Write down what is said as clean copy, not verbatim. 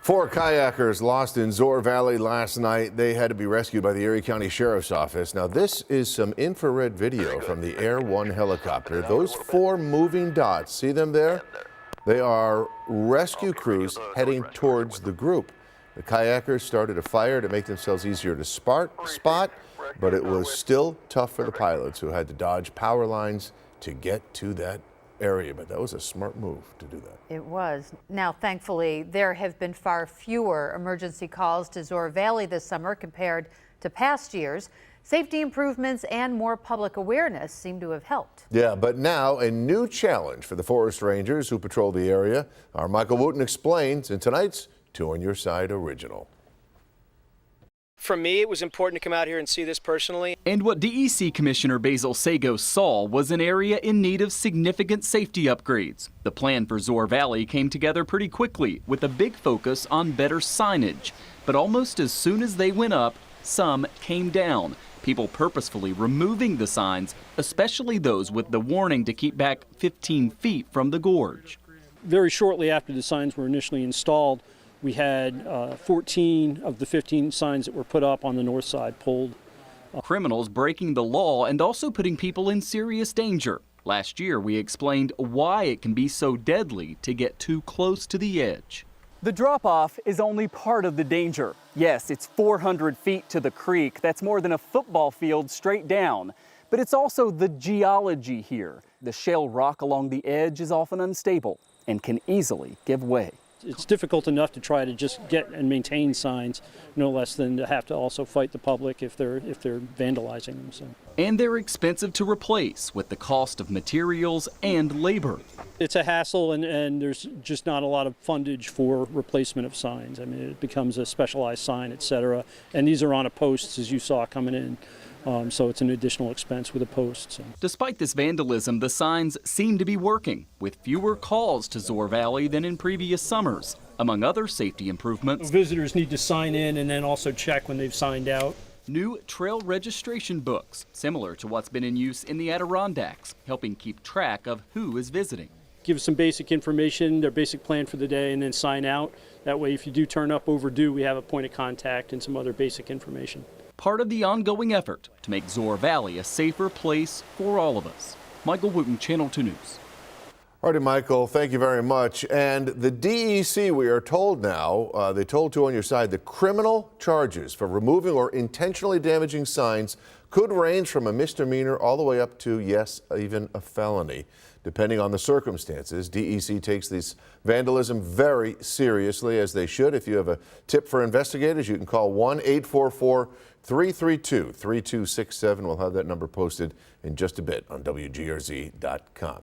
4 kayakers lost in Zoar Valley last night. They had to be rescued by the Erie County Sheriff's Office. Now, this is some infrared video from the Air 1 helicopter. Those 4 moving dots, see them there? They are rescue crews heading towards the group. The kayakers started a fire to make themselves easier to spot, but it was still tough for the pilots who had to dodge power lines to get to that area. But that was a smart move to do that. It was. Now, thankfully, there have been far fewer emergency calls to Zoar Valley this summer compared to past years. Safety improvements and more public awareness seem to have helped. Yeah, but now a new challenge for the forest rangers who patrol the area. Our Michael Wooten explains in tonight's Two on Your Side original. For me, it was important to come out here and see this personally. And what DEC Commissioner Basil Sago saw was an area in need of significant safety upgrades. The plan for Zoar Valley came together pretty quickly with a big focus on better signage. But almost as soon as they went up, some came down. People purposefully removing the signs, especially those with the warning to keep back 15 feet from the gorge. Very shortly after the signs were initially installed, we had 14 of the 15 signs that were put up on the north side pulled. Criminals breaking the law and also putting people in serious danger. Last year, we explained why it can be so deadly to get too close to the edge. The drop-off is only part of the danger. Yes, it's 400 feet to the creek. That's more than a football field straight down. But it's also the geology here. The shale rock along the edge is often unstable and can easily give way. It's difficult enough to try to just get and maintain signs, no less than to have to also fight the public if they're vandalizing them. So. And they're expensive to replace with the cost of materials and labor. It's a hassle, and there's just not a lot of fundage for replacement of signs. I mean, it becomes a specialized sign, etc. And these are on a post, as you saw coming in. So it's an additional expense with a post. So. Despite this vandalism, the signs seem to be working, with fewer calls to Zoar Valley than in previous summers. Among other safety improvements, visitors need to sign in and then also check when they've signed out. New trail registration books, similar to what's been in use in the Adirondacks, helping keep track of who is visiting. Give some basic information, their basic plan for the day, and then sign out. That way, if you do turn up overdue, we have a point of contact and some other basic information. Part of the ongoing effort to make Zoar Valley a safer place for all of us. Michael Wooten, Channel 2 News. All righty, Michael, thank you very much. And the DEC, we are told now, they told Two on Your Side, the criminal charges for removing or intentionally damaging signs could range from a misdemeanor all the way up to, yes, even a felony, depending on the circumstances. DEC takes this vandalism very seriously, as they should. If you have a tip for investigators, you can call 1-844-332-3267. We'll have that number posted in just a bit on WGRZ.com.